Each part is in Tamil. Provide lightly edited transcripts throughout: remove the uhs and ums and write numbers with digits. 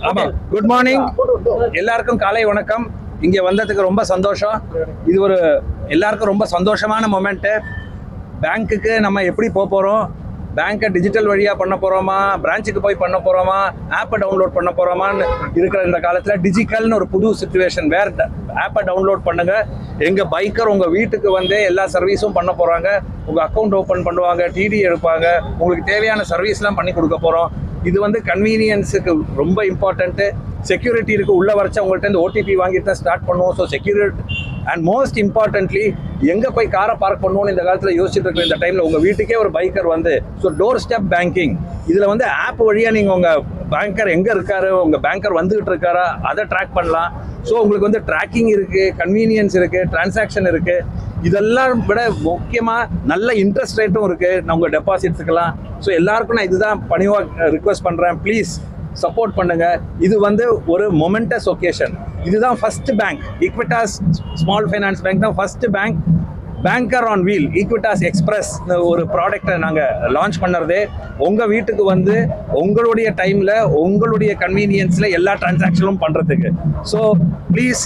ஆமாம், குட் மார்னிங் எல்லாருக்கும் காலை வணக்கம். இங்கே வந்ததுக்கு ரொம்ப சந்தோஷம். இது ஒரு எல்லாருக்கும் ரொம்ப சந்தோஷமான மொமெண்ட்டு. பேங்க்குக்கு நம்ம எப்படி போகிறோம், பேங்க்கை டிஜிட்டல் வழியாக பண்ண போகிறோமா, பிரான்ச்சுக்கு போய் பண்ண போகிறோமா, ஆப்பை டவுன்லோட் பண்ண போகிறோமான்னு இருக்கிற இந்த காலத்தில் டிஜிட்டல்னு ஒரு புது சிச்சுவேஷன். ஆப்பை டவுன்லோட் பண்ணுங்கள். எங்கள் பைக்கர் உங்கள் வீட்டுக்கு வந்து எல்லா சர்வீஸும் பண்ண போகிறாங்க. உங்கள் அக்கௌண்ட் ஓப்பன் பண்ணுவாங்க, டிடி எடுப்பாங்க, உங்களுக்கு தேவையான சர்வீஸ்லாம் பண்ணி கொடுக்க போகிறோம். இது வந்து கன்வீனியன்ஸுக்கு ரொம்ப இம்பார்ட்டண்ட்டு. செக்யூரிட்டி இருக்குது. உள்ளே வரைச்சா உங்கள்கிட்ட இந்த ஓடிபி வாங்கிட்டு தான் ஸ்டார்ட் பண்ணுவோம். So security and most importantly எங்கே போய் காரை பார்க் பண்ணுவோன்னு இந்த காலத்தில் யோசிச்சுட்டு இருக்கிற இந்த டைமில் உங்கள் வீட்டுக்கே ஒரு பைக்கர் வந்து, ஸோ டோர் ஸ்டெப் பேங்கிங். இதில் வந்து ஆப் வழியாக நீங்கள் உங்கள் பேங்கர் எங்கே இருக்காரு, உங்கள் பேங்கர் வந்துகிட்டு இருக்காரா அதை ட்ராக் பண்ணலாம். ஸோ உங்களுக்கு வந்து ட்ராக்கிங் இருக்குது, கன்வீனியன்ஸ் இருக்குது, டிரான்சாக்ஷன் இருக்குது. இதெல்லாம் விட முக்கியமாக நல்ல இன்ட்ரெஸ்ட் ரேட்டும் இருக்குது நான் உங்கள் டெபாசிட்ஸுக்கெல்லாம். ஸோ எல்லாருக்கும் நான் இதுதான் பணிவாக ரிக்வெஸ்ட் பண்ணுறேன். ப்ளீஸ் சப்போர்ட் பண்ணுங்க. இது வந்து ஒரு மொமெண்டஸ் ஒகேஷன். இதுதான் first bank, Equitas small finance bank தான் first bank. Banker on wheel, Equitas Express ஒரு ப்ராடக்டை நாங்கள் லான்ச் பண்ணுறதே உங்கள் வீட்டுக்கு வந்து உங்களுடைய டைமில் உங்களுடைய கன்வீனியன்ஸில் எல்லா டிரான்சாக்ஷனும் பண்ணுறதுக்கு. So please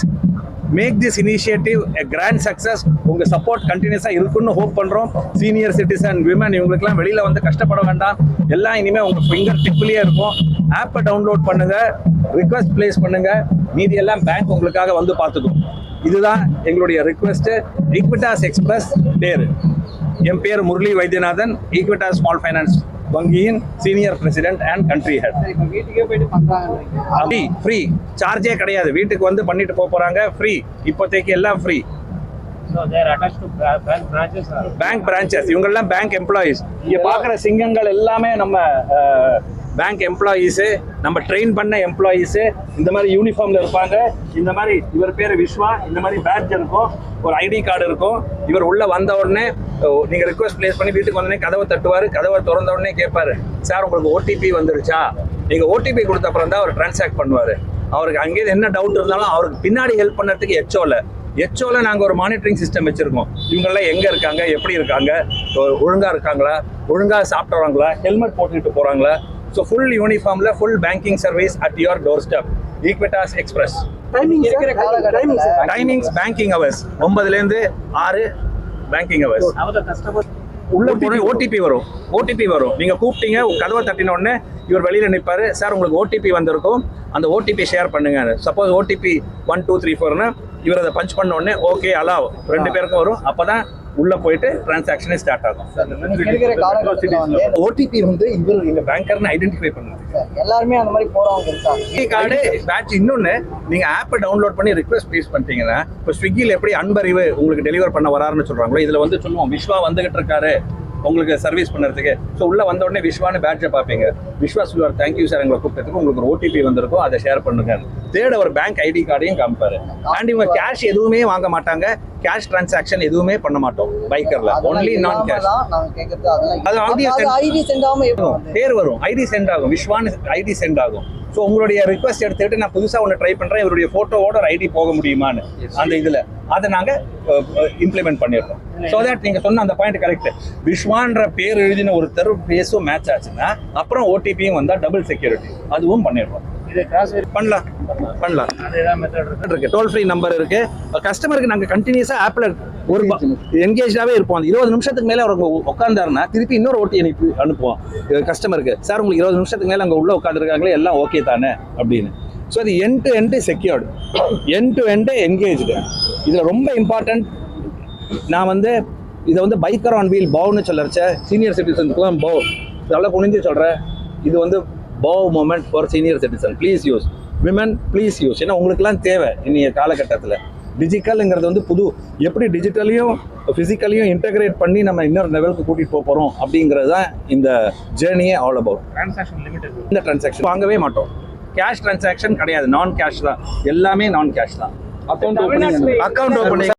make this initiative a grand success. உங்கள் சப்போர்ட் கண்டினியூஸாக இருக்குன்னு ஹோப் பண்ணுறோம். சீனியர் சிட்டிசன், விமன், இவங்களுக்குலாம் வெளியில் வந்து கஷ்டப்பட வேண்டாம். எல்லாம் இனிமேல் உங்கள் ஃபிங்கர் டிப்லேயே இருக்கும். ஆப்பை டவுன்லோட் பண்ணுங்கள், ரிக்வெஸ்ட் பிளேஸ் பண்ணுங்கள், மீதி எல்லாம் பேங்க் உங்களுக்காக வந்து பார்த்துக்கும். இதுதான் எங்களுடைய ரிக்வெஸ்ட்டு. ஈக்விட்டாஸ் எக்ஸ்பிரஸ் பேர், என் பேர் முரளி வைத்தியநாதன், ஈக்விட்டாஸ் ஸ்மால் ஃபைனான்ஸ் வங்கியின் senior president and country head. வீட்டுக்கே போயிட்டு பண்றாங்க, ஃப்ரீ, சார்ஜே கிடையாது. வீட்டுக்கு வந்து பண்ணிட்டு போறாங்க, ஃப்ரீ. இப்போதைக்கு எல்லாம் ஃப்ரீ. பேங்க் பிரான்ச்சஸ், இவங்கெல்லாம் பேங்க் எம்ப்ளாயீஸ். இங்க பாக்குற சிங்கங்கள் எல்லாமே நம்ம பேங்க் எம்ப்ளாயீஸு, நம்ம ட்ரெயின் பண்ண எம்ப்ளாயீஸு. இந்த மாதிரி யூனிஃபார்ம்ல இருப்பாங்க. இந்த மாதிரி இவர் பேர் விஸ்வா. இந்த மாதிரி பேட்ஜ் இருக்கும், ஒரு ஐடி கார்டு இருக்கும். இவர் உள்ள வந்த உடனே நீங்க ரிக்வெஸ்ட் பிளேஸ் பண்ணி வீட்டுக்கு வந்தோடனே கதவை தட்டுவார். கதவை திறந்த உடனே கேட்பாரு, சார் உங்களுக்கு ஓடிபி வந்துருச்சா? நீங்க ஓடிபி கொடுத்த அப்புறம் தான் அவர் டிரான்சாக்ட் பண்ணுவார். அவருக்கு அங்கேயே என்ன டவுட் இருந்தாலும் அவருக்கு பின்னாடி ஹெல்ப் பண்ணுறதுக்கு எச்ஓல நாங்கள் ஒரு மானிட்டரிங் சிஸ்டம் வச்சுருக்கோம். இவங்கெல்லாம் எங்கே இருக்காங்க, எப்படி இருக்காங்க, ஒழுங்காக இருக்காங்களா, ஒழுங்காக சாப்பிட்றாங்களா, ஹெல்மெட் போட்டுக்கிட்டு போகிறாங்களா. ஸோ ஃபுல் யூனிஃபார்மில் full banking service at your doorstep. Equitas Express. Timings banking hours 9லேருந்து 6 பேங்கிங் ஹவர்ஸ். உள்ள போய் ஓடிபி வரும். நீங்க கூப்பிட்டீங்க, கதவை தட்டின உடனே இவர் வெளியில நிற்பாரு. சார் உங்களுக்கு ஓடிபி வந்திருக்கும், அந்த ஓடிபி ஷேர் பண்ணுங்க. சப்போஸ் ஓடிபி 1 2 3 4னா இவர் அதை பஞ்ச் பண்ண உடனே ஓகே அலாவ் 2 பேருக்கும் வரும். அப்பதான் உள்ள போயிட்டு டிரான்சாக்ஷனே ஸ்டார்ட் ஆகும். ஓடிபி வந்து இவர் எங்க பேங்கர்னு ஐடென்டிஃபை பண்ணுங்க. எல்லாருமே அந்த மாதிரி போறவங்க இருக்காங்க. Card patch. இன்னொன்னு, நீங்க ஆப்பை டவுன்லோட் பண்ணி ரிக்வெஸ்ட் ப்ளேஸ் பண்ணிட்டீங்கன்னா, இப்போ ஸ்விக்கியில் எப்படி அன்பறிவு உங்களுக்கு டெலிவர் பண்ண வராருன்னு சொல்றாங்களோ, இதுல வந்து சொல்லுவோம் விஸ்வா வந்துகிட்டு இருக்காரு உங்களுக்கு சர்வீஸ் பண்ணுறதுக்கு. ஸோ உள்ள வந்த உடனே விஸ்வான்னு பேட்சை பார்ப்பீங்க. விஸ்வா சொல்லுவார், தேங்க்யூ சார் எங்களை கூப்பிட்டதுக்கு, உங்களுக்கு ஒரு ஓடிபி வந்திருக்கும், அதை ஷேர் பண்ணுங்க. தேர்ட் ஒரு பேங்க் ஐடி கார்டையும் காமிப்பாரு. அண்ட் இவங்க கேஷ் எதுவுமே வாங்க மாட்டாங்க, கேஷ் டிரான்சாக்ஷன் எதுவுமே பண்ண மாட்டோம் பைக்கர்ல. ஒன்லி நான் கேஷ். பேர் வரும், ஐடி சென்ட் ஆகும், விஸ்வான்னு ஐடி சென்ட் ஆகும். ஸோ உங்களுடைய ரிக்வஸ்ட் எடுத்துக்கிட்டு நான் புதுசாக ஒன்று ட்ரை பண்ணுறேன், இவருடைய ஃபோட்டோவோட ஒரு ஐடி போக முடியுமான்னு அந்த இதில் அதை நாங்கள் இம்ப்ளிமெண்ட் பண்ணிடுறோம். ஸோ தட் நீங்கள் சொன்ன அந்த பாயிண்ட் கரெக்ட். விஸ்வான்ற பேர் எழுதின ஒருத்தர் பேஸும் மேட்ச் ஆச்சுன்னா அப்புறம் ஓடிபியும் வந்தால் டபுள் செக்யூரிட்டி அதுவும் பண்ணிடுறோம். பண்ணலாம். டோல் ஃப்ரீ நம்பர் இருக்கு. கஸ்டமருக்கு நாங்கள் கண்டினியூஸா ஆப்ல ஒரு என்கேஜாவே இருப்போம். 20 நிமிஷத்துக்கு மேல அவர் உட்கார்ந்தாருன்னா திருப்பி இன்னொரு ஓட்டி அனுப்புவோம் கஸ்டமருக்கு. சார் உங்களுக்கு 20 நிமிஷத்துக்கு மேல அங்கே உள்ள உட்காந்துருக்காங்களே, எல்லாம் ஓகே தானே அப்படின்னு. ஸோ அது end to end secured, end to end engaged. இதில் ரொம்ப இம்பார்ட்டன்ட். நான் வந்து இதை வந்து பைக்கர் ஆன் வீல் பவுன்னு சொல்லறச்ச சீனியர் சிட்டிசனுக்குலாம் பவ் நல்லா குனிஞ்சு சொல்கிறேன். இது வந்து bow moment for senior citizen. Please use. Women please use. ஏன்னா உங்களுக்குலாம் தேவை இன்னைய காலகட்டத்தில். டிஜிட்டலுங்கிறது வந்து புது, எப்படி டிஜிட்டலையும் ஃபிசிக்கலையும் இன்டகிரேட் பண்ணி நம்ம இன்னொரு லெவலுக்கு கூட்டிகிட்டு போக போகிறோம் அப்படிங்கிறது தான் இந்த ஜேர்னியே ஆல் அபவுட். Transaction limit. இந்த டிரான்சாக்ஷன் வாங்கவே மாட்டோம். கேஷ் டிரான்சாக்ஷன் கிடையாது, நான் கேஷ் தான், எல்லாமே நான் கேஷ் தான். Account opening